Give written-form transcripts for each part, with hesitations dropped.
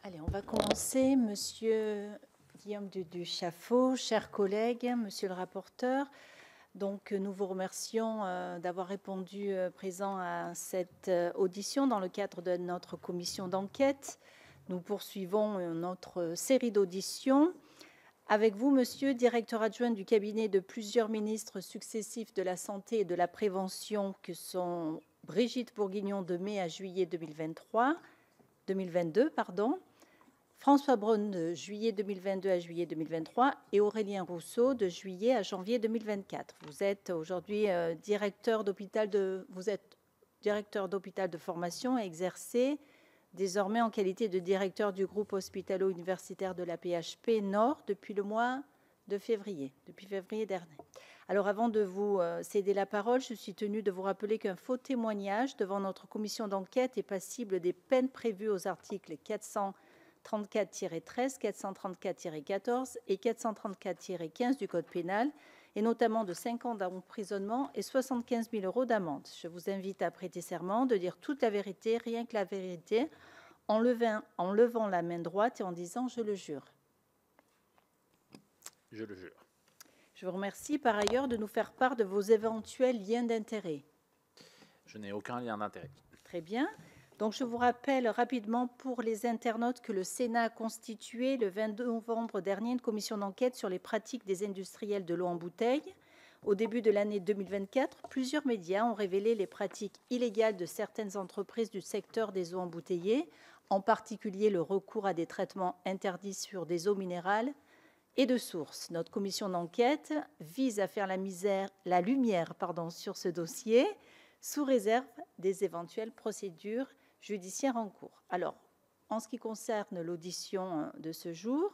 Allez, on va commencer. Monsieur Guillaume Duchaffaut, chers collègues, monsieur le rapporteur. Donc, nous vous remercions d'avoir répondu présent à cette audition dans le cadre de notre commission d'enquête. Nous poursuivons notre série d'auditions. Avec vous, monsieur, directeur adjoint du cabinet de plusieurs ministres successifs de la Santé et de la Prévention, que sont Brigitte Bourguignon de mai à juillet 2022, François Braun de juillet 2022 à juillet 2023 et Aurélien Rousseau de juillet à janvier 2024. Vous êtes aujourd'hui directeur d'hôpital de formation et exercez désormais en qualité de directeur du groupe hospitalo-universitaire de la PHP Nord depuis le mois de février, depuis février dernier. Alors avant de vous céder la parole, je suis tenue de vous rappeler qu'un faux témoignage devant notre commission d'enquête est passible des peines prévues aux articles 434-13, 434-14 et 434-15 du Code pénal, et notamment de 5 ans d'emprisonnement et 75 000 € d'amende. Je vous invite à prêter serment de dire toute la vérité, rien que la vérité, en levant la main droite et en disant « je le jure ». Je le jure. Je vous remercie par ailleurs de nous faire part de vos éventuels liens d'intérêt. Je n'ai aucun lien d'intérêt. Très bien. Donc, je vous rappelle rapidement pour les internautes que le Sénat a constitué le 22 novembre dernier une commission d'enquête sur les pratiques des industriels de l'eau en bouteille. Au début de l'année 2024, plusieurs médias ont révélé les pratiques illégales de certaines entreprises du secteur des eaux embouteillées, en particulier le recours à des traitements interdits sur des eaux minérales et de source. Notre commission d'enquête vise à faire la lumière sur ce dossier, sous réserve des éventuelles procédures judiciaires en cours. Alors, en ce qui concerne l'audition de ce jour,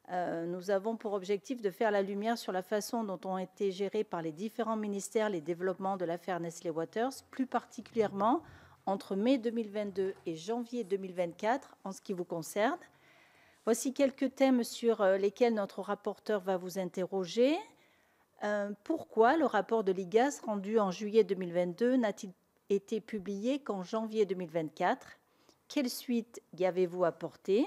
nous avons pour objectif de faire la lumière sur la façon dont ont été gérés par les différents ministères les développements de l'affaire Nestlé Waters, plus particulièrement entre mai 2022 et janvier 2024 en ce qui vous concerne. Voici quelques thèmes sur lesquels notre rapporteur va vous interroger. Pourquoi le rapport de l'IGAS rendu en juillet 2022 n'a-t-il été publié qu'en janvier 2024? Quelle suite y avez-vous apporté?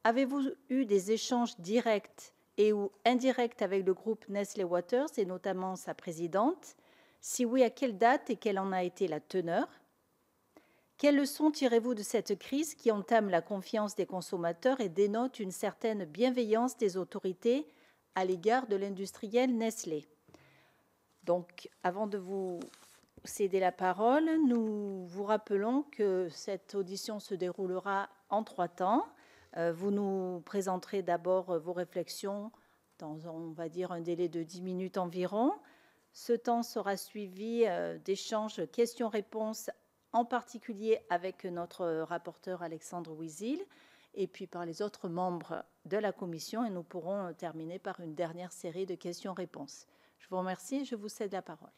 Avez-vous eu des échanges directs et ou indirects avec le groupe Nestlé Waters et notamment sa présidente? Si oui, à quelle date et quelle en a été la teneur? Quelles leçons tirez-vous de cette crise qui entame la confiance des consommateurs et dénote une certaine bienveillance des autorités à l'égard de l'industriel Nestlé? Donc, avant de vous céder la parole, nous vous rappelons que cette audition se déroulera en 3 temps. Vous nous présenterez d'abord vos réflexions dans, on va dire, un délai de 10 minutes environ. Ce temps sera suivi d'échanges questions-réponses, en particulier avec notre rapporteur Alexandre Ouizil, et puis par les autres membres de la commission, et nous pourrons terminer par une dernière série de questions-réponses. Je vous remercie et je vous cède la parole.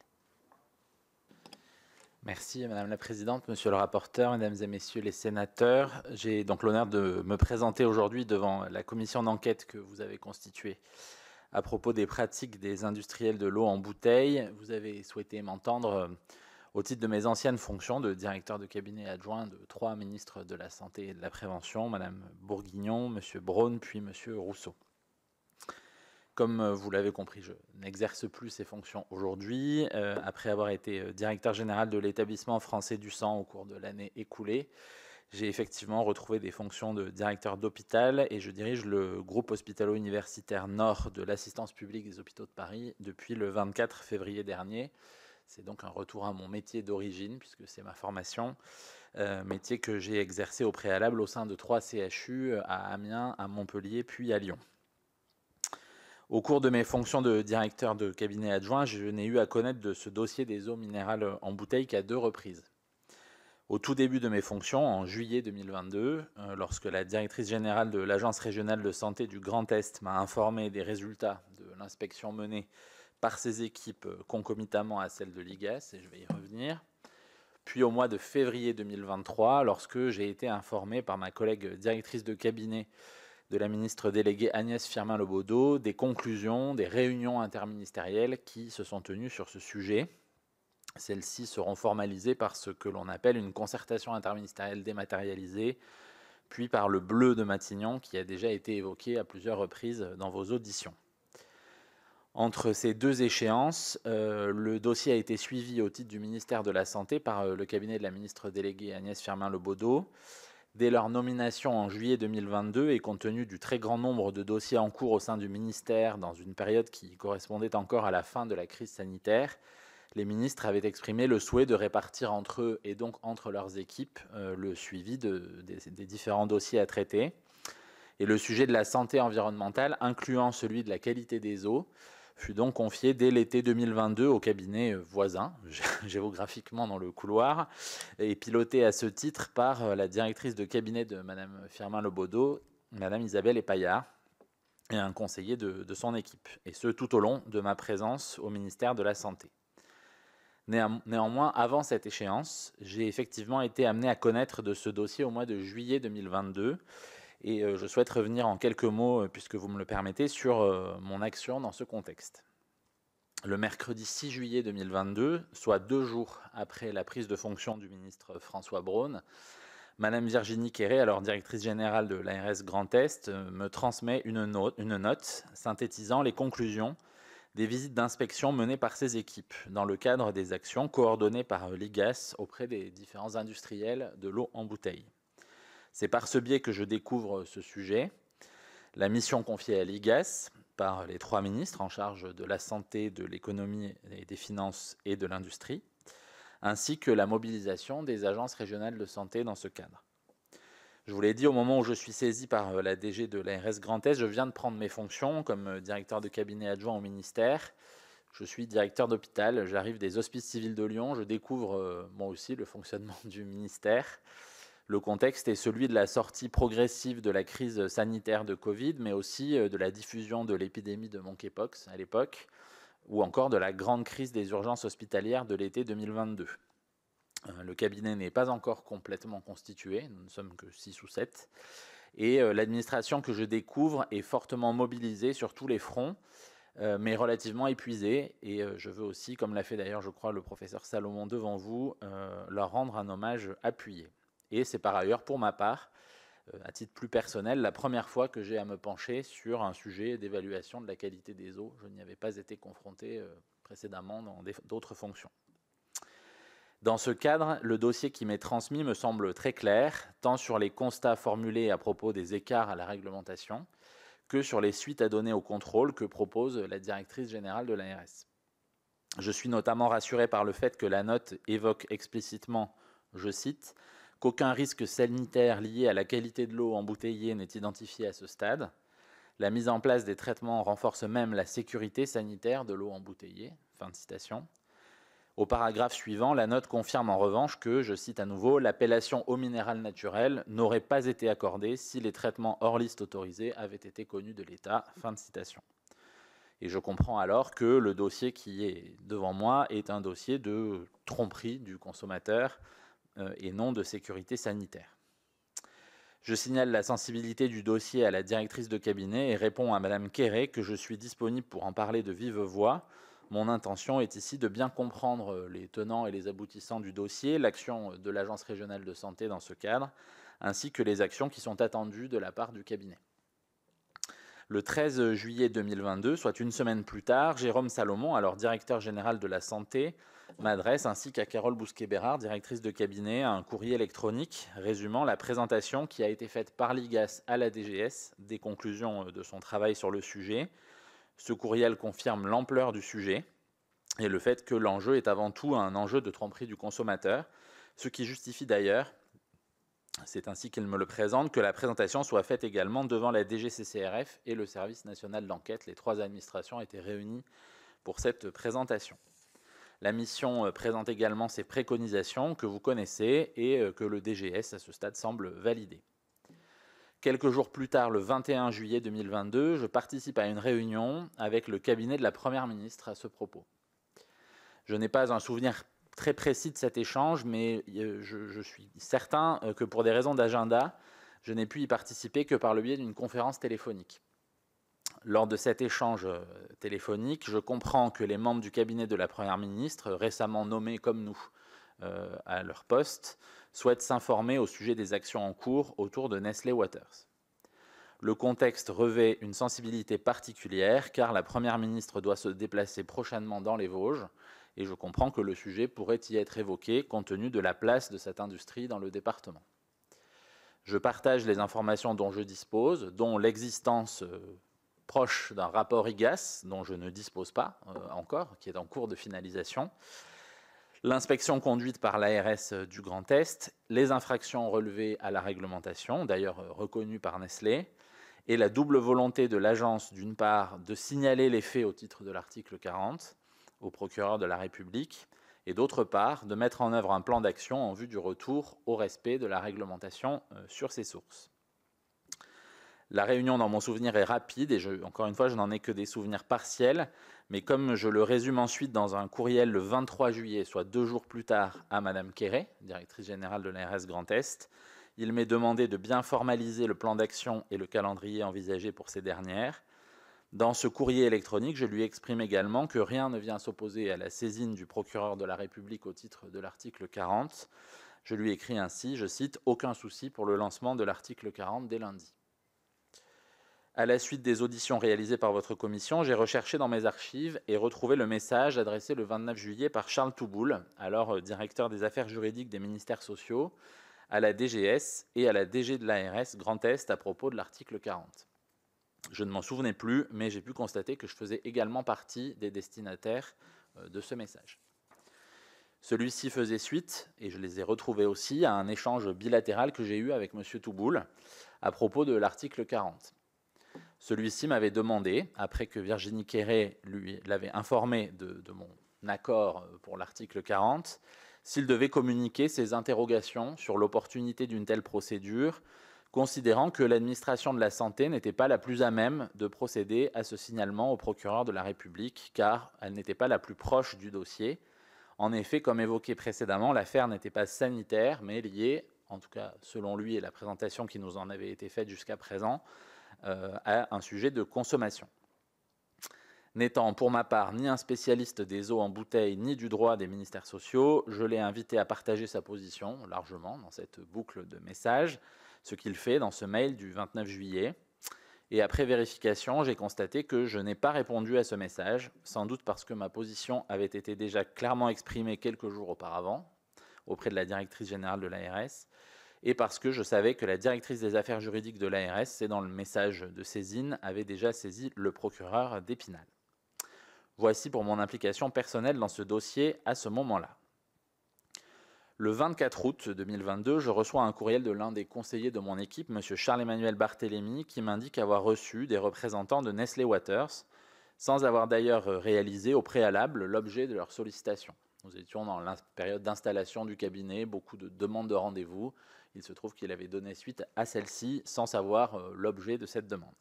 Merci Madame la Présidente, Monsieur le rapporteur, Mesdames et Messieurs les sénateurs. J'ai donc l'honneur de me présenter aujourd'hui devant la commission d'enquête que vous avez constituée à propos des pratiques des industriels de l'eau en bouteille. Vous avez souhaité m'entendre au titre de mes anciennes fonctions de directeur de cabinet adjoint de 3 ministres de la Santé et de la Prévention, Madame Bourguignon, Monsieur Braun, puis Monsieur Rousseau. Comme vous l'avez compris, je n'exerce plus ces fonctions aujourd'hui. Après avoir été directeur général de l'établissement français du sang au cours de l'année écoulée, j'ai effectivement retrouvé des fonctions de directeur d'hôpital et je dirige le groupe hospitalo-universitaire Nord de l'assistance publique des hôpitaux de Paris depuis le 24 février dernier. C'est donc un retour à mon métier d'origine, puisque c'est ma formation, métier que j'ai exercé au préalable au sein de 3 CHU, à Amiens, à Montpellier, puis à Lyon. Au cours de mes fonctions de directeur de cabinet adjoint, je n'ai eu à connaître de ce dossier des eaux minérales en bouteille qu'à 2 reprises. Au tout début de mes fonctions, en juillet 2022, lorsque la directrice générale de l'Agence régionale de santé du Grand Est m'a informé des résultats de l'inspection menée par ses équipes concomitamment à celle de l'IGAS, et je vais y revenir. Puis au mois de février 2023, lorsque j'ai été informé par ma collègue directrice de cabinet de la ministre déléguée Agnès Firmin-Lebaudot des conclusions des réunions interministérielles qui se sont tenues sur ce sujet. Celles-ci seront formalisées par ce que l'on appelle une concertation interministérielle dématérialisée puis par le bleu de Matignon, qui a déjà été évoqué à plusieurs reprises dans vos auditions. Entre ces deux échéances, le dossier a été suivi au titre du ministère de la Santé par le cabinet de la ministre déléguée Agnès Firmin-Lebaudot. Dès leur nomination en juillet 2022 et compte tenu du très grand nombre de dossiers en cours au sein du ministère dans une période qui correspondait encore à la fin de la crise sanitaire, les ministres avaient exprimé le souhait de répartir entre eux et donc entre leurs équipes le suivi des différents dossiers à traiter. Et le sujet de la santé environnementale, incluant celui de la qualité des eaux, fut donc confié dès l'été 2022 au cabinet voisin, géographiquement dans le couloir, et piloté à ce titre par la directrice de cabinet de Mme Firmin-Lebaudot, Mme Isabelle Epaillard, et un conseiller de son équipe, et ce tout au long de ma présence au ministère de la Santé. Néanmoins, avant cette échéance, j'ai effectivement été amené à connaître de ce dossier au mois de juillet 2022, et je souhaite revenir en quelques mots, puisque vous me le permettez, sur mon action dans ce contexte. Le mercredi 6 juillet 2022, soit 2 jours après la prise de fonction du ministre François Braun, Madame Virginie Quéré, alors directrice générale de l'ARS Grand Est, me transmet une note synthétisant les conclusions des visites d'inspection menées par ses équipes dans le cadre des actions coordonnées par l'IGAS auprès des différents industriels de l'eau en bouteille. C'est par ce biais que je découvre ce sujet. La mission confiée à l'IGAS par les 3 ministres en charge de la santé, de l'économie et des finances et de l'industrie, ainsi que la mobilisation des agences régionales de santé dans ce cadre. Je vous l'ai dit, au moment où je suis saisi par la DG de l'ARS Grand Est, je viens de prendre mes fonctions comme directeur de cabinet adjoint au ministère. Je suis directeur d'hôpital, j'arrive des Hospices civils de Lyon, je découvre moi aussi le fonctionnement du ministère. Le contexte est celui de la sortie progressive de la crise sanitaire de Covid, mais aussi de la diffusion de l'épidémie de monkeypox à l'époque, ou encore de la grande crise des urgences hospitalières de l'été 2022. Le cabinet n'est pas encore complètement constitué, nous ne sommes que 6 ou 7, et l'administration que je découvre est fortement mobilisée sur tous les fronts, mais relativement épuisée, et je veux aussi, comme l'a fait d'ailleurs je crois le professeur Salomon devant vous, leur rendre un hommage appuyé. Et c'est par ailleurs, pour ma part, à titre plus personnel, la première fois que j'ai à me pencher sur un sujet d'évaluation de la qualité des eaux. Je n'y avais pas été confronté précédemment dans d'autres fonctions. Dans ce cadre, le dossier qui m'est transmis me semble très clair, tant sur les constats formulés à propos des écarts à la réglementation, que sur les suites à donner au contrôle que propose la directrice générale de l'ARS. Je suis notamment rassuré par le fait que la note évoque explicitement, je cite, qu'aucun risque sanitaire lié à la qualité de l'eau embouteillée n'est identifié à ce stade. La mise en place des traitements renforce même la sécurité sanitaire de l'eau embouteillée. Fin de citation. Au paragraphe suivant, la note confirme en revanche que, je cite à nouveau, l'appellation eau minérale naturelle n'aurait pas été accordée si les traitements hors liste autorisés avaient été connus de l'État. Fin de citation. Et je comprends alors que le dossier qui est devant moi est un dossier de tromperie du consommateur et non de sécurité sanitaire. Je signale la sensibilité du dossier à la directrice de cabinet et réponds à Madame Quéré que je suis disponible pour en parler de vive voix. Mon intention est ici de bien comprendre les tenants et les aboutissants du dossier, l'action de l'Agence régionale de santé dans ce cadre, ainsi que les actions qui sont attendues de la part du cabinet. Le 13 juillet 2022, soit une semaine plus tard, Jérôme Salomon, alors directeur général de la santé, m'adresse, ainsi qu'à Carole Bousquet-Bérard, directrice de cabinet, un courrier électronique résumant la présentation qui a été faite par l'IGAS à la DGS des conclusions de son travail sur le sujet. Ce courriel confirme l'ampleur du sujet et le fait que l'enjeu est avant tout un enjeu de tromperie du consommateur, ce qui justifie d'ailleurs, c'est ainsi qu'il me le présente, que la présentation soit faite également devant la DGCCRF et le Service national d'enquête. Les 3 administrations étaient réunies pour cette présentation. La mission présente également ses préconisations que vous connaissez et que le DGS, à ce stade, semble valider. Quelques jours plus tard, le 21 juillet 2022, je participe à une réunion avec le cabinet de la Première ministre à ce propos. Je n'ai pas un souvenir très précis de cet échange, mais je suis certain que pour des raisons d'agenda, je n'ai pu y participer que par le biais d'une conférence téléphonique. Lors de cet échange téléphonique, je comprends que les membres du cabinet de la Première ministre, récemment nommés comme nous à leur poste, souhaite s'informer au sujet des actions en cours autour de Nestlé Waters. Le contexte revêt une sensibilité particulière car la Première ministre doit se déplacer prochainement dans les Vosges et je comprends que le sujet pourrait y être évoqué compte tenu de la place de cette industrie dans le département. Je partage les informations dont je dispose, dont l'existence proche d'un rapport IGAS, dont je ne dispose pas encore, qui est en cours de finalisation, l'inspection conduite par l'ARS du Grand Est, les infractions relevées à la réglementation, d'ailleurs reconnues par Nestlé, et la double volonté de l'agence, d'une part, de signaler les faits au titre de l'article 40 au procureur de la République, et d'autre part, de mettre en œuvre un plan d'action en vue du retour au respect de la réglementation sur ces sources. La réunion, dans mon souvenir, est rapide, et encore une fois, je n'en ai que des souvenirs partiels, mais comme je le résume ensuite dans un courriel le 23 juillet, soit 2 jours plus tard, à Madame Quéré, directrice générale de l'ARS Grand Est, il m'est demandé de bien formaliser le plan d'action et le calendrier envisagé pour ces dernières. Dans ce courrier électronique, je lui exprime également que rien ne vient s'opposer à la saisine du procureur de la République au titre de l'article 40. Je lui écris ainsi, je cite, « Aucun souci pour le lancement de l'article 40 dès lundi ». À la suite des auditions réalisées par votre commission, j'ai recherché dans mes archives et retrouvé le message adressé le 29 juillet par Charles Touboul, alors directeur des affaires juridiques des ministères sociaux, à la DGS et à la DG de l'ARS Grand Est à propos de l'article 40. Je ne m'en souvenais plus, mais j'ai pu constater que je faisais également partie des destinataires de ce message. Celui-ci faisait suite, et je les ai retrouvés aussi, à un échange bilatéral que j'ai eu avec M. Touboul à propos de l'article 40. Celui-ci m'avait demandé, après que Virginie Quéré lui l'avait informé de mon accord pour l'article 40, s'il devait communiquer ses interrogations sur l'opportunité d'une telle procédure, considérant que l'administration de la santé n'était pas la plus à même de procéder à ce signalement au procureur de la République, car elle n'était pas la plus proche du dossier. En effet, comme évoqué précédemment, l'affaire n'était pas sanitaire, mais liée, en tout cas selon lui et la présentation qui nous en avait été faite jusqu'à présent, à un sujet de consommation. N'étant pour ma part ni un spécialiste des eaux en bouteille ni du droit des ministères sociaux, je l'ai invité à partager sa position largement dans cette boucle de messages, ce qu'il fait dans ce mail du 29 juillet. Et après vérification, j'ai constaté que je n'ai pas répondu à ce message, sans doute parce que ma position avait été déjà clairement exprimée quelques jours auparavant auprès de la directrice générale de l'ARS, et parce que je savais que la directrice des affaires juridiques de l'ARS, c'est dans le message de saisine, avait déjà saisi le procureur d'Épinal. Voici pour mon implication personnelle dans ce dossier à ce moment-là. Le 24 août 2022, je reçois un courriel de l'un des conseillers de mon équipe, M. Charles-Emmanuel Barthélémy, qui m'indique avoir reçu des représentants de Nestlé Waters, sans avoir d'ailleurs réalisé au préalable l'objet de leur sollicitation. Nous étions dans la période d'installation du cabinet, beaucoup de demandes de rendez-vous. Il se trouve qu'il avait donné suite à celle-ci sans savoir l'objet de cette demande.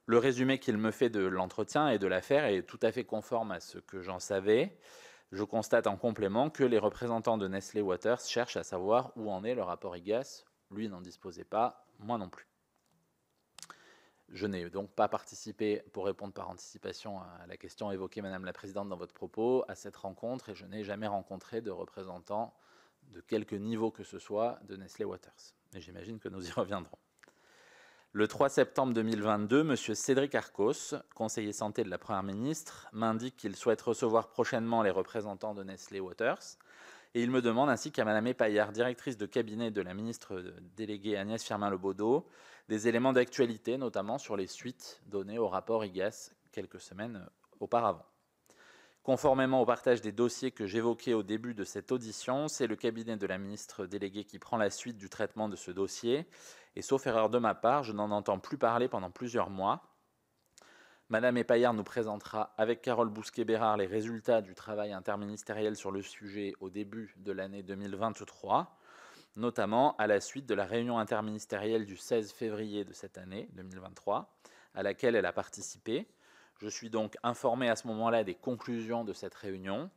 Le résumé qu'il me fait de l'entretien et de l'affaire est tout à fait conforme à ce que j'en savais. Je constate en complément que les représentants de Nestlé Waters cherchent à savoir où en est le rapport IGAS. Lui n'en disposait pas, moi non plus. Je n'ai donc pas participé, pour répondre par anticipation à la question évoquée, Madame la Présidente, dans votre propos, à cette rencontre, et je n'ai jamais rencontré de représentants de quelque niveau que ce soit de Nestlé Waters. Et j'imagine que nous y reviendrons. Le 3 septembre 2022, M. Cédric Arcos, conseiller santé de la Première ministre, m'indique qu'il souhaite recevoir prochainement les représentants de Nestlé Waters, et il me demande, ainsi qu'à Mme Epaillard, directrice de cabinet de la ministre déléguée Agnès Firmin-Lebaudot, des éléments d'actualité, notamment sur les suites données au rapport IGAS quelques semaines auparavant. Conformément au partage des dossiers que j'évoquais au début de cette audition, c'est le cabinet de la ministre déléguée qui prend la suite du traitement de ce dossier, et sauf erreur de ma part, je n'en entends plus parler pendant plusieurs mois. Madame Epaillard nous présentera avec Carole Bousquet-Bérard les résultats du travail interministériel sur le sujet au début de l'année 2023, notamment à la suite de la réunion interministérielle du 16 février de cette année 2023, à laquelle elle a participé. Je suis donc informé à ce moment-là des conclusions de cette réunion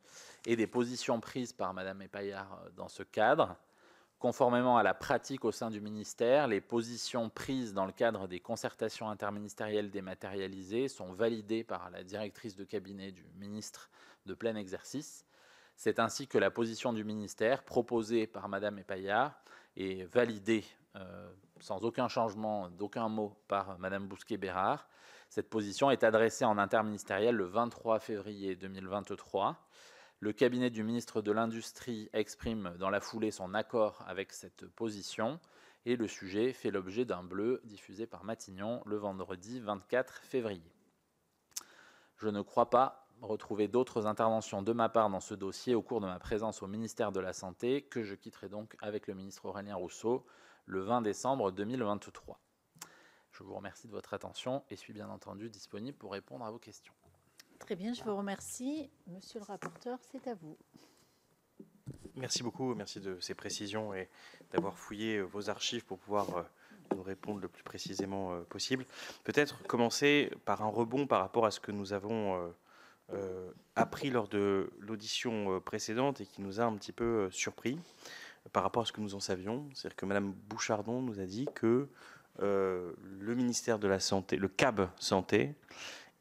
et des positions prises par Madame Epaillard dans ce cadre. Conformément à la pratique au sein du ministère, les positions prises dans le cadre des concertations interministérielles dématérialisées sont validées par la directrice de cabinet du ministre de plein exercice. C'est ainsi que la position du ministère, proposée par Madame Epaillard et validée sans aucun changement d'aucun mot par Madame Bousquet-Bérard. Cette position est adressée en interministériel le 23 février 2023. Le cabinet du ministre de l'Industrie exprime dans la foulée son accord avec cette position et le sujet fait l'objet d'un bleu diffusé par Matignon le vendredi 24 février. Je ne crois pas retrouver d'autres interventions de ma part dans ce dossier au cours de ma présence au ministère de la Santé, que je quitterai donc avec le ministre Aurélien Rousseau le 20 décembre 2023. Je vous remercie de votre attention et suis bien entendu disponible pour répondre à vos questions. Très bien, je vous remercie. Monsieur le rapporteur, c'est à vous. Merci beaucoup, merci de ces précisions et d'avoir fouillé vos archives pour pouvoir nous répondre le plus précisément possible. Peut-être commencer par un rebond par rapport à ce que nous avons appris lors de l'audition précédente et qui nous a un petit peu surpris par rapport à ce que nous en savions. C'est-à-dire que Madame Bouchardon nous a dit que le ministère de la Santé, le CAB Santé,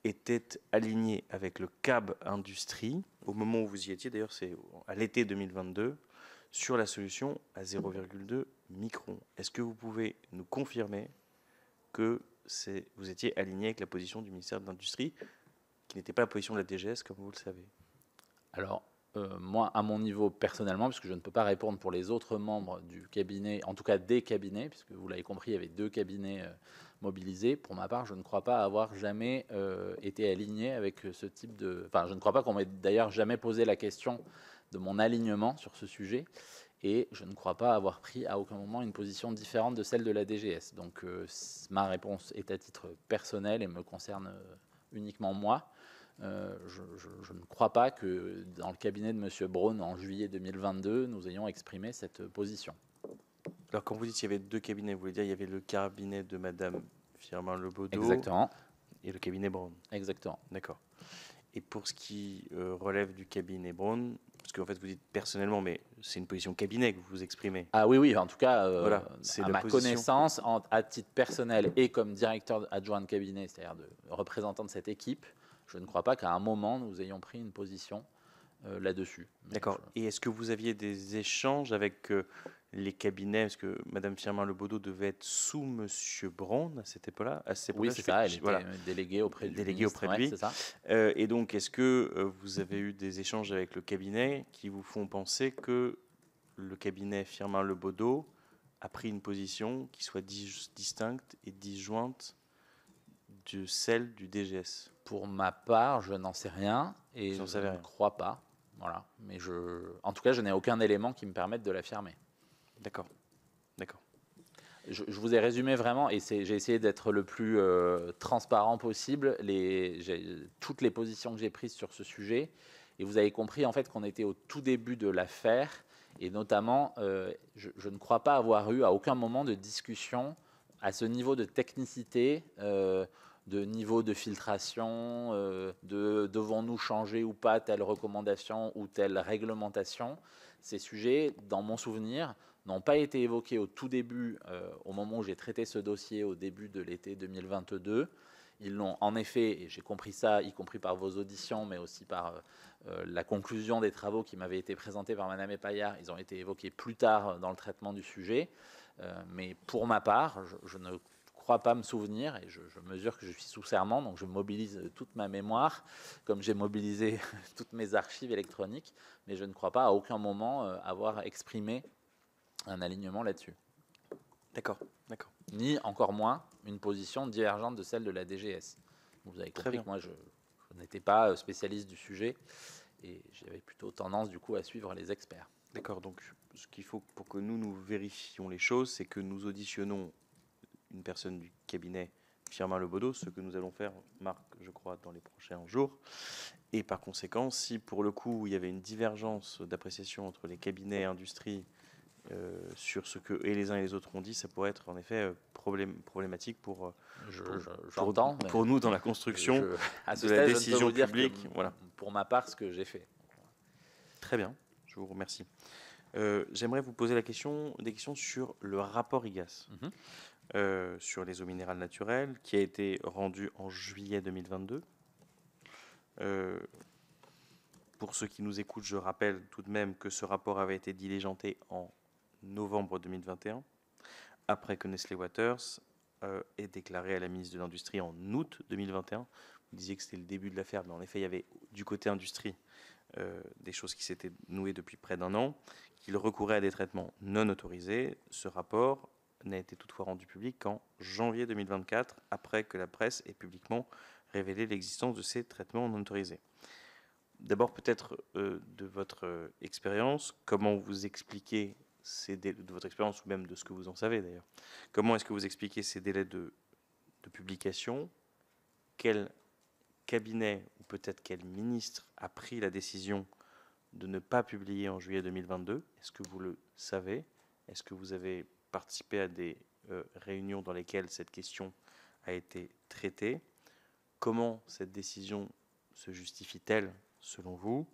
était aligné avec le CAB Industrie, au moment où vous y étiez, d'ailleurs c'est à l'été 2022, sur la solution à 0,2 micron. Est-ce que vous pouvez nous confirmer que vous étiez aligné avec la position du ministère de l'Industrie, qui n'était pas la position de la DGS, comme vous le savez? Alors, moi, à mon niveau personnellement, puisque je ne peux pas répondre pour les autres membres du cabinet, en tout cas des cabinets, puisque vous l'avez compris, il y avait 2 cabinets mobilisés. Pour ma part, je ne crois pas avoir jamais été aligné avec ce type de... Enfin, je ne crois pas qu'on m'ait d'ailleurs jamais posé la question de mon alignement sur ce sujet. Et je ne crois pas avoir pris à aucun moment une position différente de celle de la DGS. Donc, ma réponse est à titre personnel et me concerne uniquement moi. Je ne crois pas que dans le cabinet de M. Braun en juillet 2022, nous ayons exprimé cette position. Alors quand vous dites qu'il y avait 2 cabinets, vous voulez dire il y avait le cabinet de Madame Firmin-Lebaudot. Exactement. Et le cabinet Braun. Exactement. D'accord. Et pour ce qui relève du cabinet Braun, parce qu'en fait vous dites personnellement, mais c'est une position cabinet que vous vous exprimez. Ah oui, oui, en tout cas, voilà, à ma connaissance, à titre personnel et comme directeur adjoint de cabinet, c'est-à-dire de représentant de cette équipe, je ne crois pas qu'à un moment nous ayons pris une position là-dessus. D'accord. Et est-ce que vous aviez des échanges avec les cabinets? Est-ce que Madame Firmin-Lebaudot devait être sous Monsieur Braun à cette époque-là? Oui, c'est ça. Elle était déléguée auprès du ministre, auprès de lui. C'est ça. Et donc, est-ce que vous avez eu des échanges avec le cabinet qui vous font penser que le cabinet Firmin-Lebaudot a pris une position qui soit distincte et disjointe de celle du DGS? Pour ma part, je n'en sais rien et je ne rien. crois pas. Voilà. Mais en tout cas, je n'ai aucun élément qui me permette de l'affirmer. D'accord. D'accord. Je vous ai résumé vraiment, et j'ai essayé d'être le plus transparent possible, toutes les positions que j'ai prises sur ce sujet. Et vous avez compris en fait qu'on était au tout début de l'affaire, et notamment, je ne crois pas avoir eu à aucun moment de discussion à ce niveau de technicité, de niveau de filtration, devons-nous changer ou pas telle recommandation ou telle réglementation. Ces sujets, dans mon souvenir, n'ont pas été évoqués au tout début, au moment où j'ai traité ce dossier au début de l'été 2022. Ils l'ont en effet, et j'ai compris ça, y compris par vos auditions, mais aussi par la conclusion des travaux qui m'avaient été présentés par Madame Epaillard, ils ont été évoqués plus tard dans le traitement du sujet. Mais pour ma part, je ne crois pas me souvenir, et je mesure que je suis sous serment, donc je mobilise toute ma mémoire, comme j'ai mobilisé toutes mes archives électroniques, mais je ne crois pas à aucun moment avoir exprimé un alignement là-dessus. D'accord, d'accord. Ni encore moins une position divergente de celle de la DGS. Vous avez compris que moi je n'étais pas spécialiste du sujet et j'avais plutôt tendance du coup à suivre les experts. D'accord, donc ce qu'il faut pour que nous vérifions les choses, c'est que nous auditionnons une personne du cabinet Firmin-Lebaudot, ce que nous allons faire, Marc, je crois, dans les prochains jours. Et par conséquent, si pour le coup il y avait une divergence d'appréciation entre les cabinets et industrie sur ce que et les uns et les autres ont dit, ça pourrait être en effet problématique pour nous dans la construction de la décision publique. Voilà. Pour ma part, ce que j'ai fait. Très bien, je vous remercie. J'aimerais vous poser des questions sur le rapport IGAS, sur les eaux minérales naturelles, qui a été rendu en juillet 2022. Pour ceux qui nous écoutent, je rappelle tout de même que ce rapport avait été diligenté en novembre 2021, après que Nestlé Waters ait déclaré à la ministre de l'Industrie en août 2021. Vous disiez que c'était le début de l'affaire, mais en effet, il y avait du côté industrie des choses qui s'étaient nouées depuis près d'un an, qu'il recourait à des traitements non autorisés. Ce rapport n'a été toutefois rendu public qu'en janvier 2024, après que la presse ait publiquement révélé l'existence de ces traitements non autorisés. D'abord, peut-être de votre expérience, comment vous expliquez de votre expérience, ou même de ce que vous en savez d'ailleurs, comment est-ce que vous expliquez ces délais de publication? Quel cabinet, ou peut-être quel ministre, a pris la décision de ne pas publier en juillet 2022? Est-ce que vous le savez? Est-ce que vous avez participé à des réunions dans lesquelles cette question a été traitée? Comment cette décision se justifie-t-elle selon vous?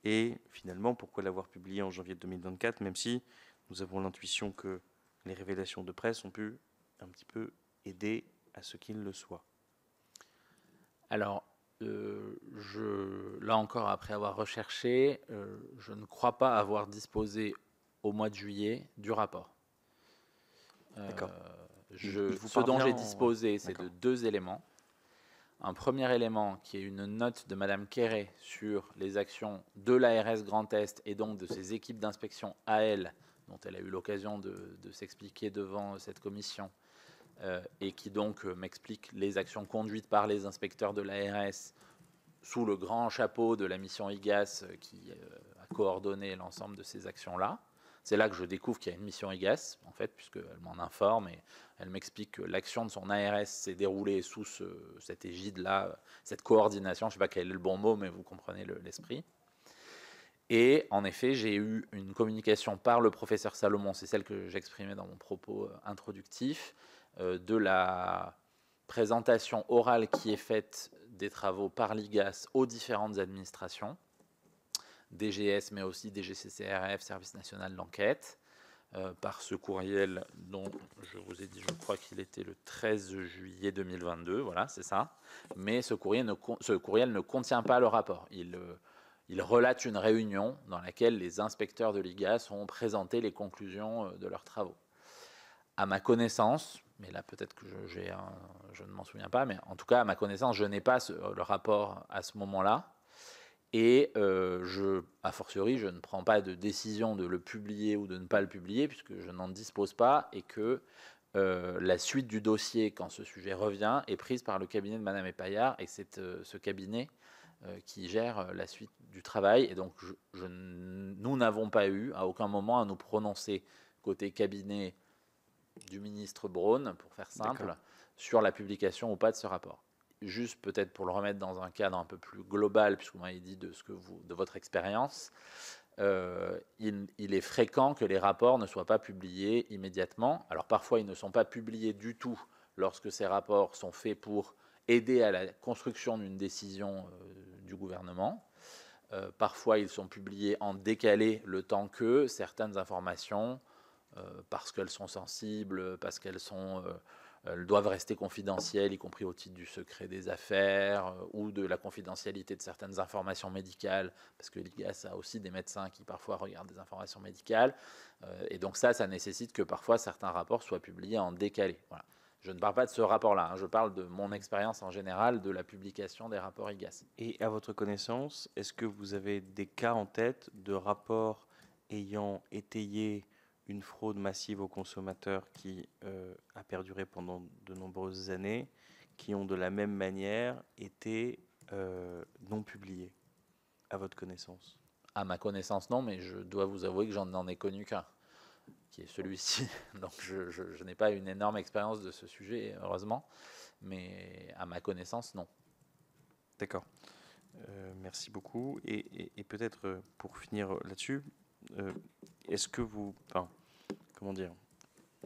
Et finalement, pourquoi l'avoir publié en janvier 2024, même si nous avons l'intuition que les révélations de presse ont pu un petit peu aider à ce qu'il le soit? Alors, là encore, après avoir recherché, je ne crois pas avoir disposé au mois de juillet du rapport. D'accord. Ce dont j'ai disposé, c'est de 2 éléments. Un premier élément qui est une note de Madame Quéré sur les actions de l'ARS Grand Est et donc de ses équipes d'inspection à elle, dont elle a eu l'occasion de s'expliquer devant cette commission, et qui donc m'explique les actions conduites par les inspecteurs de l'ARS sous le grand chapeau de la mission IGAS qui a coordonné l'ensemble de ces actions-là. C'est là que je découvre qu'il y a une mission IGAS, en fait, puisqu'elle m'en informe et elle m'explique que l'action de son ARS s'est déroulée sous cette égide-là, cette coordination, je ne sais pas quel est le bon mot, mais vous comprenez l'esprit. Et en effet, j'ai eu une communication par le professeur Salomon, c'est celle que j'exprimais dans mon propos introductif, de la présentation orale qui est faite des travaux par l'IGAS aux différentes administrations, DGS, mais aussi DGCCRF, Service National d'Enquête, par ce courriel dont je vous ai dit, je crois qu'il était le 13 juillet 2022, voilà, c'est ça. Mais ce courriel ne contient pas le rapport. Il relate une réunion dans laquelle les inspecteurs de l'IGAS ont présenté les conclusions de leurs travaux. À ma connaissance, mais là peut-être que je ne m'en souviens pas, mais en tout cas à ma connaissance, je n'ai pas le rapport à ce moment-là. Et a fortiori, je ne prends pas de décision de le publier ou de ne pas le publier, puisque je n'en dispose pas, et que la suite du dossier, quand ce sujet revient, est prise par le cabinet de Madame Epaillard, et c'est ce cabinet qui gère la suite du travail. Et donc, nous n'avons pas eu, à aucun moment, à nous prononcer côté cabinet du ministre Braun, pour faire simple, sur la publication ou pas de ce rapport. Juste peut-être pour le remettre dans un cadre un peu plus global, puisque vous m'avez dit de votre expérience, il est fréquent que les rapports ne soient pas publiés immédiatement. Alors parfois, ils ne sont pas publiés du tout lorsque ces rapports sont faits pour aider à la construction d'une décision du gouvernement. Parfois, ils sont publiés en décalé le temps que certaines informations, parce qu'elles sont sensibles, parce qu'elles doivent rester confidentielles, y compris au titre du secret des affaires ou de la confidentialité de certaines informations médicales, parce que l'IGAS a aussi des médecins qui parfois regardent des informations médicales. Et donc ça nécessite que parfois certains rapports soient publiés en décalé. Voilà. Je ne parle pas de ce rapport-là, hein, je parle de mon expérience en général de la publication des rapports IGAS. Et à votre connaissance, est-ce que vous avez des cas en tête de rapports ayant étayé une fraude massive aux consommateurs qui a perduré pendant de nombreuses années, qui ont de la même manière été non publiés, à votre connaissance? À ma connaissance, non, mais je dois vous avouer que j'en ai connu qu'un, qui est celui-ci. Donc je n'ai pas une énorme expérience de ce sujet, heureusement, mais à ma connaissance, non. D'accord. Merci beaucoup. Et peut-être pour finir là-dessus, est-ce que vous,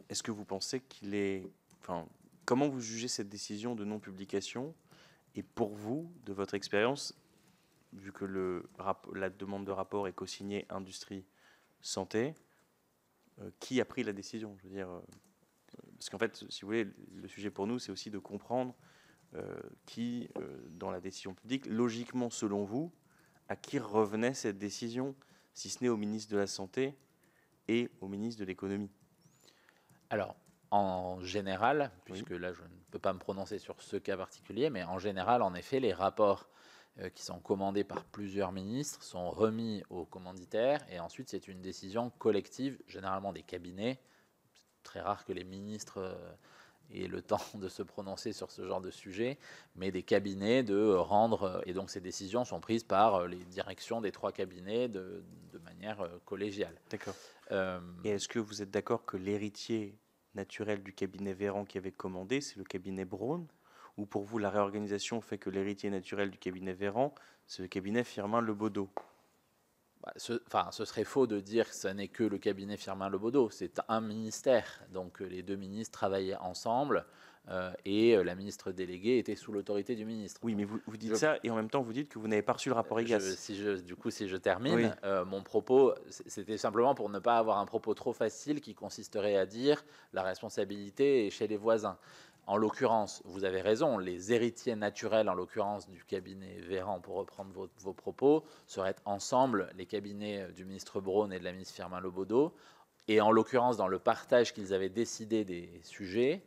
est-ce que vous pensez qu'il est, comment vous jugez cette décision de non-publication? Et pour vous, de votre expérience, vu que la demande de rapport est co-signée Industrie Santé, qui a pris la décision? Je veux dire, parce qu'en fait, si vous voulez, le sujet pour nous, c'est aussi de comprendre qui, dans la décision publique, logiquement, selon vous, à qui revenait cette décision, si ce n'est au ministre de la Santé et au ministre de l'Économie? Alors, en général, puisque là je ne peux pas me prononcer sur ce cas particulier, mais en général, en effet, les rapports qui sont commandés par plusieurs ministres sont remis aux commanditaires et ensuite c'est une décision collective, généralement des cabinets. C'est très rare que les ministres aient le temps de se prononcer sur ce genre de sujet, mais des cabinets de rendre, et donc ces décisions sont prises par les directions des 3 cabinets de manière collégiale. D'accord. Et est-ce que vous êtes d'accord que l'héritier naturel du cabinet Véran qui avait commandé, c'est le cabinet Braun? Ou pour vous, la réorganisation fait que l'héritier naturel du cabinet Véran, c'est le cabinet Firmin-Lebaudot? Ce serait faux de dire que ce n'est que le cabinet Firmin-Lebaudot. C'est un ministère. Donc les 2 ministres travaillaient ensemble et la ministre déléguée était sous l'autorité du ministre. Oui, mais vous dites ça et en même temps vous dites que vous n'avez pas reçu le rapport IGAS. Si je termine, Oui. mon propos, c'était simplement pour ne pas avoir un propos trop facile qui consisterait à dire la responsabilité est chez les voisins. En l'occurrence, vous avez raison, les héritiers naturels, en l'occurrence du cabinet Véran, pour reprendre vos propos, seraient ensemble les cabinets du ministre Braun et de la ministre Firmin-Lebaudot. Et en l'occurrence, dans le partage qu'ils avaient décidé des sujets,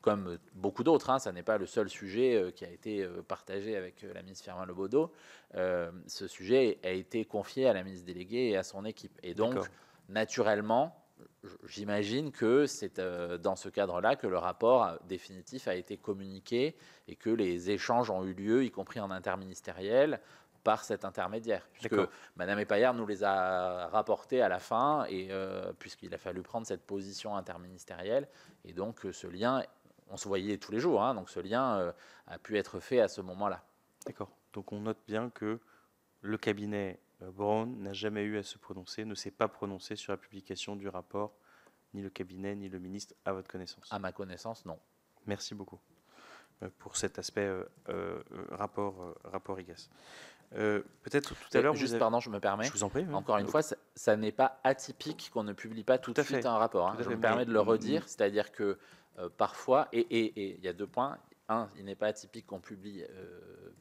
comme beaucoup d'autres, ça n'est pas le seul sujet qui a été partagé avec la ministre Firmin-Lebaudot, ce sujet a été confié à la ministre déléguée et à son équipe. Et donc, naturellement, j'imagine que c'est dans ce cadre-là que le rapport définitif a été communiqué et que les échanges ont eu lieu, y compris en interministériel, par cet intermédiaire. Puisque Mme Epaillard nous les a rapportés à la fin, et puisqu'il a fallu prendre cette position interministérielle. Et donc ce lien, on se voyait tous les jours, donc ce lien a pu être fait à ce moment-là. D'accord. Donc on note bien que le cabinet Braun n'a jamais eu à se prononcer, ne s'est pas prononcé sur la publication du rapport, ni le cabinet, ni le ministre, à votre connaissance. À ma connaissance, non. Merci beaucoup pour cet aspect rapport IGAS. Peut-être tout à l'heure... Juste, pardon, je me permets. Je vous en prie. Encore une fois, ça n'est pas atypique qu'on ne publie pas tout de suite un rapport. Je me permets de le redire, c'est-à-dire que parfois, et il y a 2 points. Un, il n'est pas atypique qu'on publie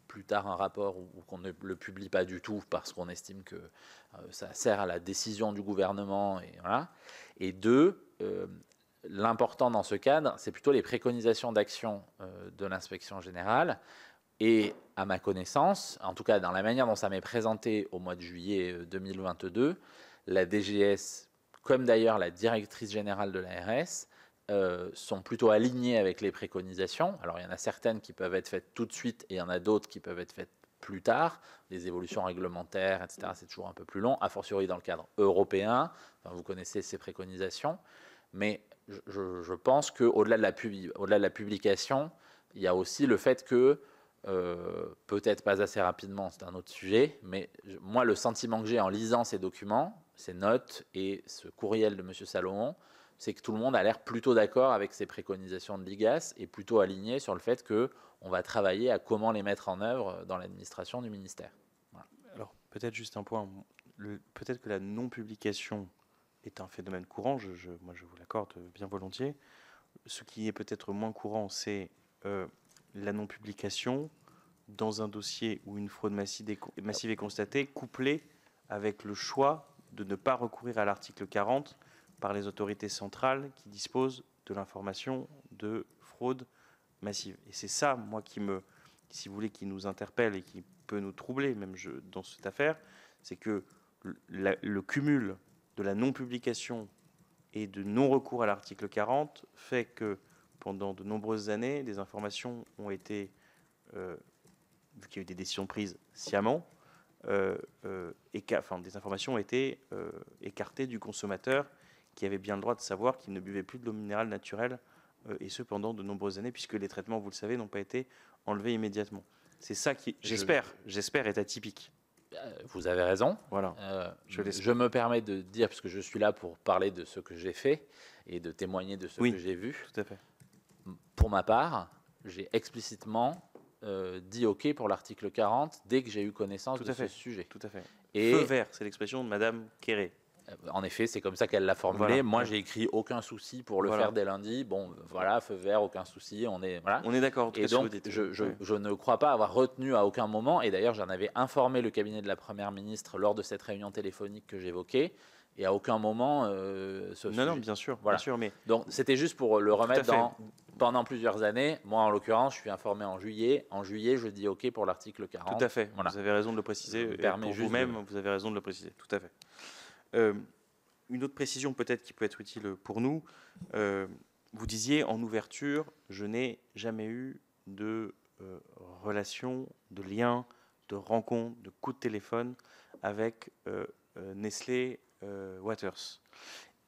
plus tard un rapport ou qu'on ne le publie pas du tout parce qu'on estime que ça sert à la décision du gouvernement. Et, voilà. Et 2, l'important dans ce cadre, c'est plutôt les préconisations d'action de l'inspection générale. Et à ma connaissance, en tout cas dans la manière dont ça m'est présenté au mois de juillet 2022, la DGS, comme d'ailleurs la directrice générale de l'ARS, sont plutôt alignés avec les préconisations. Alors il y en a certaines qui peuvent être faites tout de suite et il y en a d'autres qui peuvent être faites plus tard. Les évolutions réglementaires, etc., c'est toujours un peu plus long, a fortiori dans le cadre européen. Enfin, vous connaissez ces préconisations. Mais je pense qu'au-delà de la publication, il y a aussi le fait que, peut-être pas assez rapidement, c'est un autre sujet, mais moi le sentiment que j'ai en lisant ces documents, ces notes et ce courriel de M. Salomon, c'est que tout le monde a l'air plutôt d'accord avec ces préconisations de l'IGAS et plutôt aligné sur le fait qu'on va travailler à comment les mettre en œuvre dans l'administration du ministère. Voilà. Alors, peut-être juste un point. Peut-être que la non-publication est un phénomène courant, moi je vous l'accorde bien volontiers. Ce qui est peut-être moins courant, c'est la non-publication dans un dossier où une fraude massive est constatée, couplée avec le choix de ne pas recourir à l'article 40 par les autorités centrales qui disposent de l'information de fraude massive. Et c'est ça, moi, si vous voulez, qui nous interpelle et qui peut nous troubler, même dans cette affaire, c'est que le cumul de la non-publication et de non-recours à l'article 40 fait que pendant de nombreuses années, des informations ont été, vu qu'il y a eu des décisions prises sciemment, des informations ont été écartées du consommateur qui avait bien le droit de savoir qu'il ne buvait plus de l'eau minérale naturelle, et ce pendant de nombreuses années, puisque les traitements, vous le savez, n'ont pas été enlevés immédiatement. C'est ça qui, j'espère, est atypique. Vous avez raison. Voilà. Je me permets de dire, puisque je suis là pour parler de ce que j'ai fait et de témoigner de ce que j'ai vu. Tout à fait. Pour ma part, j'ai explicitement dit OK pour l'article 40 dès que j'ai eu connaissance de ce sujet. Tout à fait. Et feu vert, c'est l'expression de Madame Quéré. En effet, c'est comme ça qu'elle l'a formulé. Voilà. Moi, j'ai écrit aucun souci pour le Voilà. faire dès lundi. Bon, voilà, feu vert, aucun souci. On est d'accord. en tout Et cas, sur donc, le détail. je ne crois pas avoir retenu à aucun moment. Et d'ailleurs, j'en avais informé le cabinet de la Première ministre lors de cette réunion téléphonique que j'évoquais. Et à aucun moment, Non, bien sûr, Voilà. bien sûr, mais Donc, c'était juste pour le remettre fait. pendant plusieurs années. Moi, en l'occurrence, je suis informé en juillet. En juillet, je dis OK pour l'article 40. Tout à fait. Voilà. Vous avez raison de le préciser. Pour vous-même, vous avez raison de le préciser. Tout à fait. Une autre précision peut-être qui peut être utile pour nous. Vous disiez en ouverture, je n'ai jamais eu de relation, de lien, de rencontre, de coup de téléphone avec Nestlé Waters.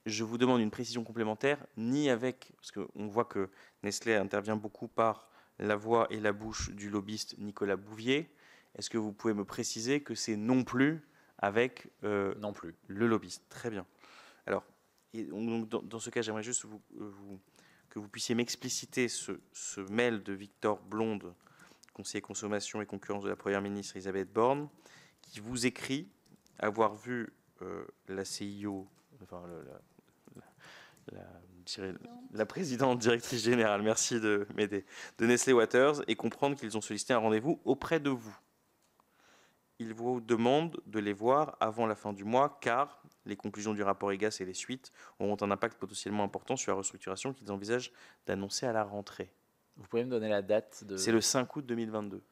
Je vous demande une précision complémentaire, ni avec, parce qu'on voit que Nestlé intervient beaucoup par la voix et la bouche du lobbyiste Nicolas Bouvier. Est-ce que vous pouvez me préciser que c'est non plus avec non plus le lobbyiste? Très bien. Alors, donc, dans ce cas, j'aimerais juste que vous puissiez m'expliciter ce mail de Victor Blonde, conseiller consommation et concurrence de la Première ministre Elisabeth Borne, qui vous écrit avoir vu la CIO, enfin la présidente directrice générale, merci de m'aider, de Nestlé Waters, et comprendre qu'ils ont sollicité un rendez-vous auprès de vous. Ils vous demandent de les voir avant la fin du mois, car les conclusions du rapport IGAS et les suites auront un impact potentiellement important sur la restructuration qu'ils envisagent d'annoncer à la rentrée. Vous pouvez me donner la date C'est le 5 août 2022.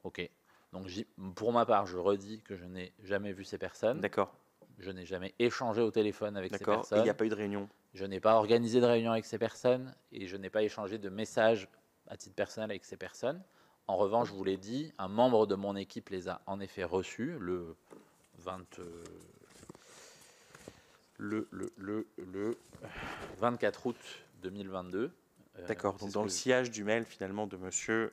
Ok. Donc, pour ma part, je redis que je n'ai jamais vu ces personnes. D'accord. Je n'ai jamais échangé au téléphone avec ces D'accord. personnes. Et il n'y a pas eu de réunion. Je n'ai pas organisé de réunion avec ces personnes et je n'ai pas échangé de messages à titre personnel avec ces personnes. En revanche, je vous l'ai dit, un membre de mon équipe les a en effet reçus le 24 août 2022. D'accord, donc dans le sillage du mail finalement de monsieur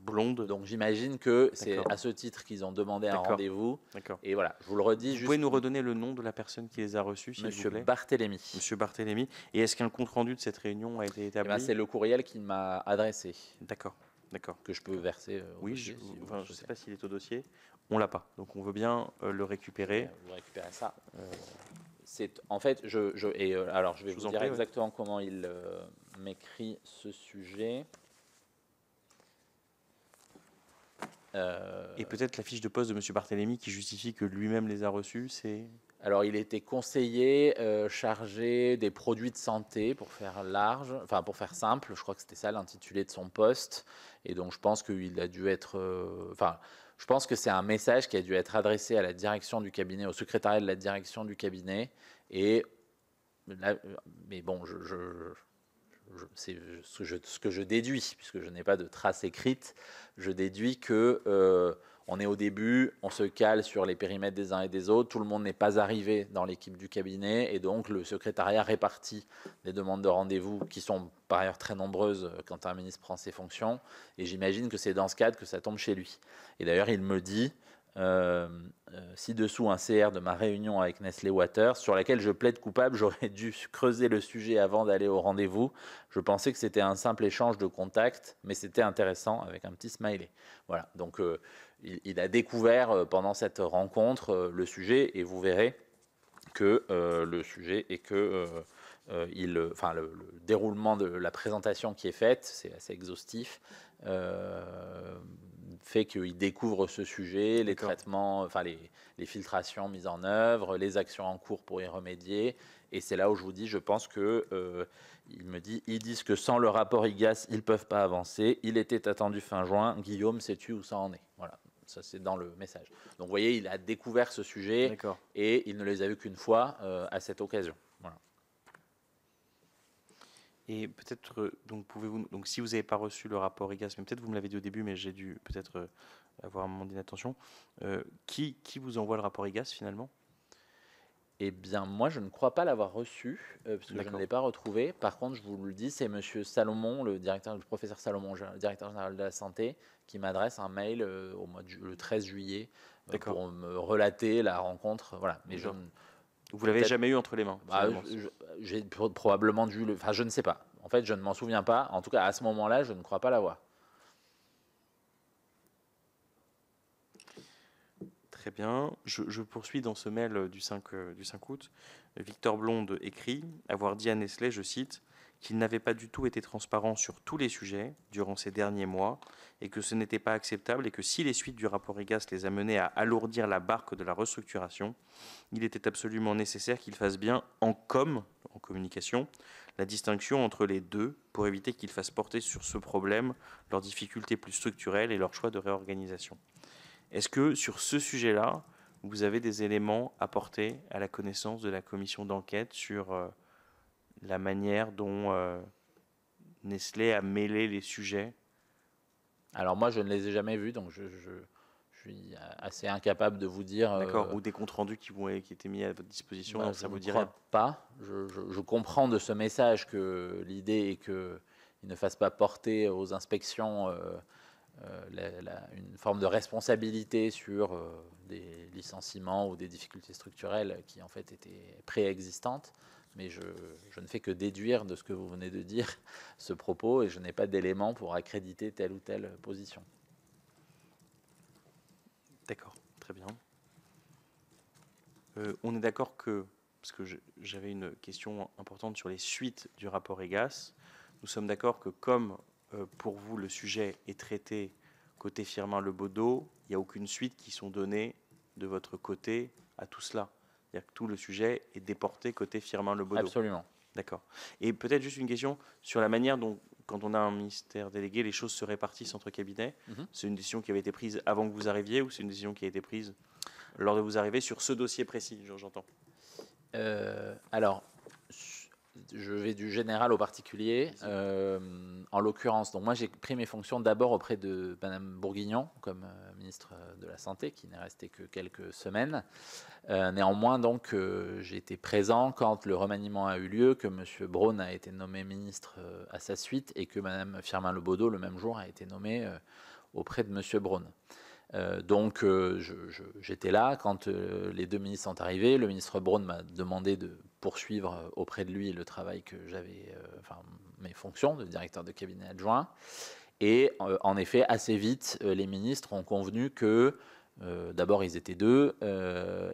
Blonde. Donc j'imagine que c'est à ce titre qu'ils ont demandé un rendez-vous. D'accord. Et voilà, je vous le redis. Vous pouvez nous redonner le nom de la personne qui les a reçus, s'il vous plaît? Barthélémy. Monsieur Barthélémy. Et est-ce qu'un compte-rendu de cette réunion a été établi? C'est le courriel qu'il m'a adressé. D'accord. D'accord. Que je peux verser au dossier, je ne sais pas s'il est au dossier. On l'a pas. Donc on veut bien le récupérer. Vous récupérez ça. En fait, alors je vais vous dire exactement comment il m'écrit ce sujet. Et peut-être la fiche de poste de M. Barthélémy qui justifie que lui-même les a reçus, c'est... Alors, il était conseiller chargé des produits de santé, pour faire large, enfin pour faire simple. Je crois que c'était ça l'intitulé de son poste. Et donc, je pense qu'il a dû être... je pense que c'est un message qui a dû être adressé à la direction du cabinet, au secrétariat de la direction du cabinet. Et là, mais bon, c'est ce que je déduis, puisque je n'ai pas de trace écrite, je déduis que on est au début, on se cale sur les périmètres des uns et des autres, tout le monde n'est pas arrivé dans l'équipe du cabinet, et donc le secrétariat répartit les demandes de rendez-vous, qui sont par ailleurs très nombreuses quand un ministre prend ses fonctions, et j'imagine que c'est dans ce cadre que ça tombe chez lui. Et d'ailleurs, il me dit... ci-dessous un CR de ma réunion avec Nestlé Waters, sur laquelle je plaide coupable. J'aurais dû creuser le sujet avant d'aller au rendez-vous. Je pensais que c'était un simple échange de contacts, mais c'était intéressant avec un petit smiley. Voilà, donc il a découvert pendant cette rencontre le sujet, et vous verrez que le sujet est que le déroulement de la présentation qui est faite, c'est assez exhaustif, fait qu'il découvre ce sujet, les traitements, enfin les filtrations mises en œuvre, les actions en cours pour y remédier. Et c'est là où je vous dis, je pense que il me dit, ils disent que sans le rapport IGAS, ils ne peuvent pas avancer. Il était attendu fin juin. Guillaume, sais-tu où ça en est? Voilà, ça c'est dans le message. Donc vous voyez, il a découvert ce sujet et il ne les a vus qu'une fois à cette occasion. Voilà. Et peut-être, donc pouvez-vous, donc si vous n'avez pas reçu le rapport IGAS, mais peut-être vous me l'avez dit au début, mais j'ai dû peut-être avoir un moment d'inattention, qui vous envoie le rapport IGAS finalement? Eh bien, moi, je ne crois pas l'avoir reçu, parce que je ne l'ai pas retrouvé. Par contre, je vous le dis, c'est Monsieur Salomon, le professeur Salomon, le directeur général de la santé, qui m'adresse un mail le 13 juillet pour me relater la rencontre. Voilà. Mais vous l'avez jamais eu entre les mains? J'ai probablement dû Enfin, je ne sais pas. En fait, je ne m'en souviens pas. En tout cas, à ce moment-là, je ne crois pas l'avoir. Très bien. Je poursuis dans ce mail du 5 août. Victor Blonde écrit avoir dit à Nestlé, je cite, qu'il n'avait pas du tout été transparent sur tous les sujets durant ces derniers mois et que ce n'était pas acceptable et que si les suites du rapport IGAS les amenaient à alourdir la barque de la restructuration, il était absolument nécessaire qu'ils fassent bien en communication, la distinction entre les deux pour éviter qu'ils fassent porter sur ce problème leurs difficultés plus structurelles et leurs choix de réorganisation. Est-ce que sur ce sujet-là, vous avez des éléments à porter à la connaissance de la commission d'enquête sur la manière dont Nestlé a mêlé les sujets? Alors moi, je ne les ai jamais vus, donc je suis assez incapable de vous dire. D'accord, ou des comptes rendus qui étaient mis à votre disposition, donc ça vous dirait? Je ne crois pas. Je comprends de ce message que l'idée est qu'il ne fasse pas porter aux inspections une forme de responsabilité sur des licenciements ou des difficultés structurelles qui en fait étaient préexistantes. Mais je ne fais que déduire de ce que vous venez de dire ce propos et je n'ai pas d'éléments pour accréditer telle ou telle position. D'accord, très bien. On est d'accord que, parce que j'avais une question importante sur les suites du rapport IGAS, nous sommes d'accord que comme pour vous le sujet est traité côté Firmin Lebaudot, il n'y a aucune suite qui sont données de votre côté à tout cela. C'est-à-dire que tout le sujet est déporté côté Firmin Lebaudot. Absolument. D'accord. Et peut-être juste une question sur la manière dont, quand on a un ministère délégué, les choses se répartissent entre cabinets. C'est une décision qui avait été prise avant que vous arriviez ou c'est une décision qui a été prise lors de vous arrivée sur ce dossier précis, j'entends? Alors, je vais du général au particulier. En l'occurrence, donc moi j'ai pris mes fonctions d'abord auprès de Madame Bourguignon comme ministre de la Santé, qui n'est restée que quelques semaines. Néanmoins, donc, j'ai été présent quand le remaniement a eu lieu, que M. Braun a été nommé ministre à sa suite et que Mme Firmin Lebaudot, le même jour, a été nommée auprès de M. Braun. Donc, j'étais là quand les deux ministres sont arrivés. Le ministre Braun m'a demandé de poursuivre auprès de lui le travail que j'avais, mes fonctions de directeur de cabinet adjoint. Et en effet, assez vite, les ministres ont convenu que d'abord, ils étaient deux,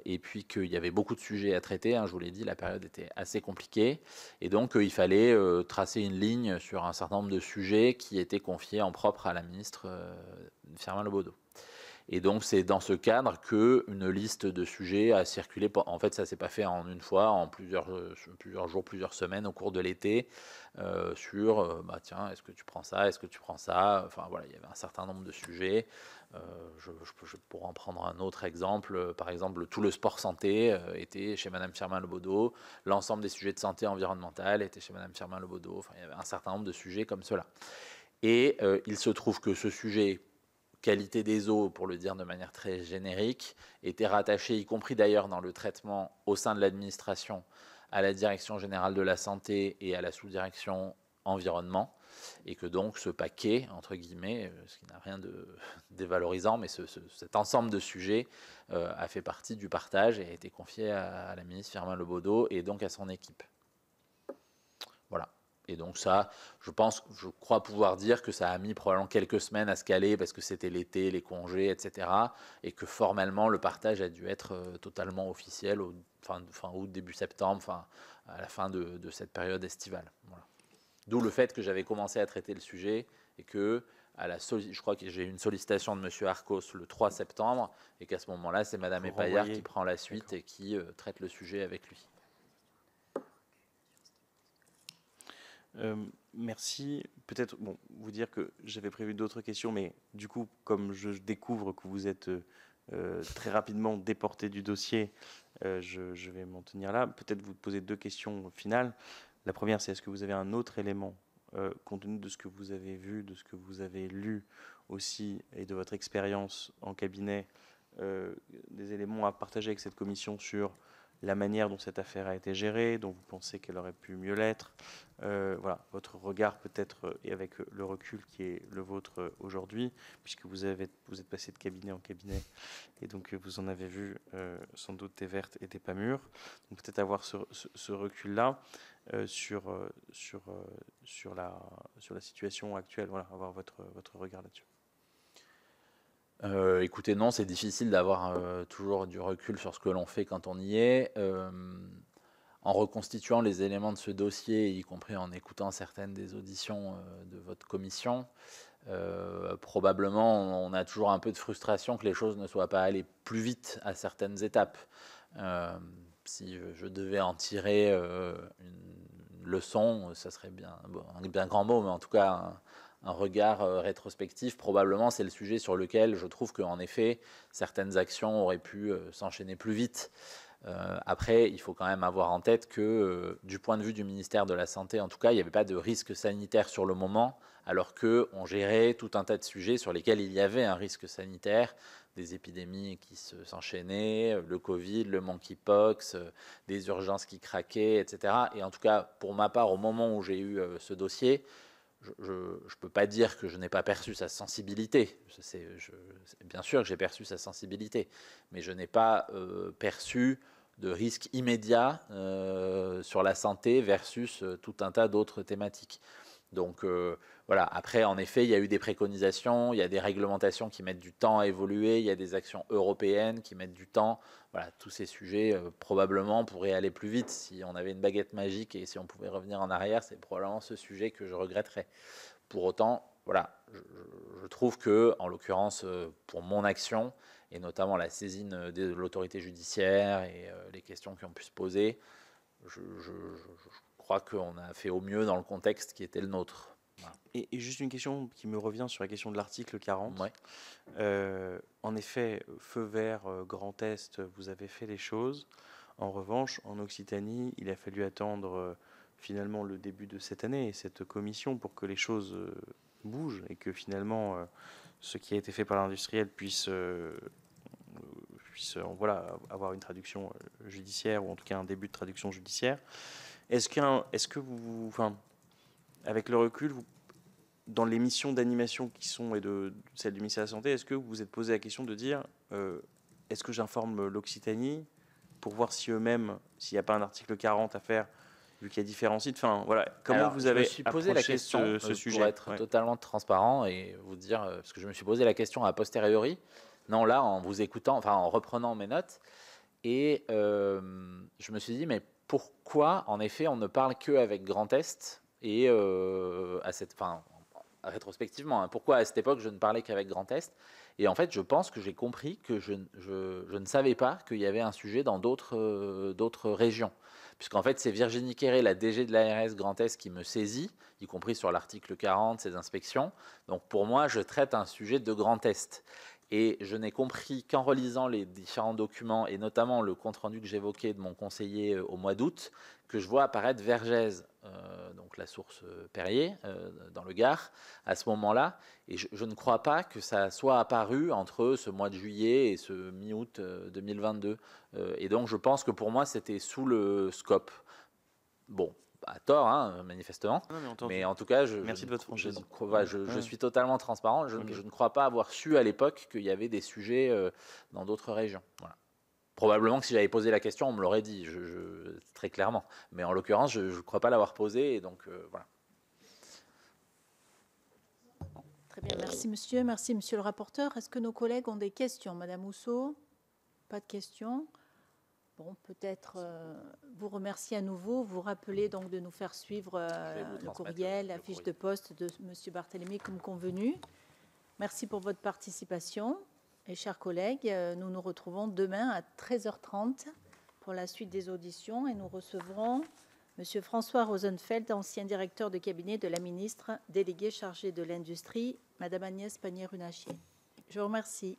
et puis qu'il y avait beaucoup de sujets à traiter. Je vous l'ai dit, la période était assez compliquée. Et donc, il fallait tracer une ligne sur un certain nombre de sujets qui étaient confiés en propre à la ministre Firmin Lebaudot. Et donc, c'est dans ce cadre qu'une liste de sujets a circulé. En fait, ça ne s'est pas fait en une fois, en plusieurs jours, plusieurs semaines au cours de l'été, sur, tiens, est-ce que tu prends ça, est-ce que tu prends ça? Enfin, voilà, il y avait un certain nombre de sujets. Je pourrais en prendre un autre exemple. Par exemple, tout le sport santé était chez Mme Firmin Lebaudot. L'ensemble des sujets de santé environnementale était chez Mme Firmin Lebaudot. Enfin, il y avait un certain nombre de sujets comme cela. Et il se trouve que ce sujet qualité des eaux, pour le dire de manière très générique, était rattaché, y compris d'ailleurs dans le traitement au sein de l'administration, à la Direction générale de la santé et à la sous-direction environnement, et que donc ce paquet, entre guillemets, ce qui n'a rien de dévalorisant, mais cet ensemble de sujets a fait partie du partage et a été confié à la ministre Firmin Lebaudot et donc à son équipe. Voilà. Et donc ça, je crois pouvoir dire que ça a mis probablement quelques semaines à se caler parce que c'était l'été, les congés, etc. Et que formellement, le partage a dû être totalement officiel fin août, début septembre, à la fin de cette période estivale. Voilà. D'où le fait que j'avais commencé à traiter le sujet et que je crois que j'ai eu une sollicitation de M. Arcos le 3 septembre et qu'à ce moment-là, c'est Mme Epaillard qui prend la suite et qui traite le sujet avec lui. Merci. Peut-être vous dire que j'avais prévu d'autres questions, mais du coup, comme je découvre que vous êtes très rapidement déporté du dossier, je vais m'en tenir là. Peut-être vous poser deux questions finales. La première, c'est est-ce que vous avez un autre élément, compte tenu de ce que vous avez vu, de ce que vous avez lu aussi, et de votre expérience en cabinet, des éléments à partager avec cette commission sur la manière dont cette affaire a été gérée, dont vous pensez qu'elle aurait pu mieux l'être. Voilà, votre regard peut-être, et avec le recul qui est le vôtre aujourd'hui, puisque vous êtes passé de cabinet en cabinet, et donc vous en avez vu sans doute des vertes et des pas mûres. Donc peut-être avoir ce recul-là sur la situation actuelle, voilà, avoir votre regard là-dessus. Écoutez, non, c'est difficile d'avoir toujours du recul sur ce que l'on fait quand on y est. en reconstituant les éléments de ce dossier, y compris en écoutant certaines des auditions de votre commission, probablement on a toujours un peu de frustration que les choses ne soient pas allées plus vite à certaines étapes. Si je devais en tirer une leçon, ça serait bien, bon, un bien grand mot, mais en tout cas un regard rétrospectif, probablement c'est le sujet sur lequel je trouve qu'en effet certaines actions auraient pu s'enchaîner plus vite. Après, il faut quand même avoir en tête que du point de vue du ministère de la Santé, en tout cas, il n'y avait pas de risque sanitaire sur le moment, alors qu'on gérait tout un tas de sujets sur lesquels il y avait un risque sanitaire, des épidémies qui s'enchaînaient, le Covid, le monkeypox, des urgences qui craquaient, etc. Et en tout cas, pour ma part, au moment où j'ai eu ce dossier, je ne peux pas dire que je n'ai pas perçu sa sensibilité. Bien sûr que j'ai perçu sa sensibilité, mais je n'ai pas perçu de risque immédiat sur la santé versus tout un tas d'autres thématiques. Donc voilà, après en effet il y a eu des préconisations, il y a des réglementations qui mettent du temps à évoluer, il y a des actions européennes qui mettent du temps. Voilà, tous ces sujets probablement pourraient aller plus vite si on avait une baguette magique et si on pouvait revenir en arrière, c'est probablement ce sujet que je regretterais. Pour autant, voilà, je trouve que, en l'occurrence, pour mon action, et notamment la saisine de l'autorité judiciaire et les questions qui ont pu se poser, je crois qu'on a fait au mieux dans le contexte qui était le nôtre. Voilà. Et juste une question qui me revient sur la question de l'article 40. Ouais. En effet, feu vert, Grand Est, vous avez fait les choses. En revanche, en Occitanie, il a fallu attendre finalement le début de cette année et cette commission pour que les choses bougent et que finalement ce qui a été fait par l'industriel puisse voilà, avoir une traduction judiciaire, ou en tout cas un début de traduction judiciaire. Est-ce que vous, enfin, avec le recul, dans les missions d'animation qui sont et de celle du ministère de la Santé, est-ce que vous vous êtes posé la question de dire est-ce que j'informe l'Occitanie pour voir si eux-mêmes, s'il n'y a pas un article 40 à faire, vu qu'il y a différents sites, enfin voilà, comment alors, vous avez posé la question ce sujet pour être totalement transparent et vous dire, parce que je me suis posé la question a posteriori, non là en vous écoutant, enfin en reprenant mes notes, et je me suis dit mais pourquoi en effet on ne parle qu'avec Grand Est et rétrospectivement, hein, pourquoi à cette époque je ne parlais qu'avec Grand Est. Et en fait je pense que j'ai compris que je ne savais pas qu'il y avait un sujet dans d'autres régions. Puisqu'en fait c'est Virginie Quéré, la DG de l'ARS Grand Est, qui me saisit, y compris sur l'article 40, ces inspections. Donc pour moi je traite un sujet de Grand Est. Et je n'ai compris qu'en relisant les différents documents, et notamment le compte-rendu que j'évoquais de mon conseiller au mois d'août, que je vois apparaître Vergès, donc la source Perrier, dans le Gard, à ce moment-là. Et je ne crois pas que ça soit apparu entre ce mois de juillet et ce mi-août 2022. Et donc je pense que pour moi, c'était sous le scope. Bon, à tort, hein, manifestement. Mais en tout cas, merci de votre franchise. Je suis totalement transparent. Je ne crois pas avoir su à l'époque qu'il y avait des sujets dans d'autres régions. Voilà. Probablement que si j'avais posé la question, on me l'aurait dit, très clairement. Mais en l'occurrence, je ne crois pas l'avoir posé. Et donc, voilà. Très bien, merci monsieur. Merci monsieur le rapporteur. Est-ce que nos collègues ont des questions? Madame Housseau? Pas de questions. Bon, peut-être vous remercier à nouveau, vous rappeler donc de nous faire suivre le courriel, la fiche de poste de M. Barthélémy comme convenu. Merci pour votre participation. Et chers collègues, nous nous retrouvons demain à 13h30 pour la suite des auditions et nous recevrons M. François Rosenfeld, ancien directeur de cabinet de la ministre déléguée chargée de l'Industrie, Mme Agnès Pannier-Runacher. Je vous remercie.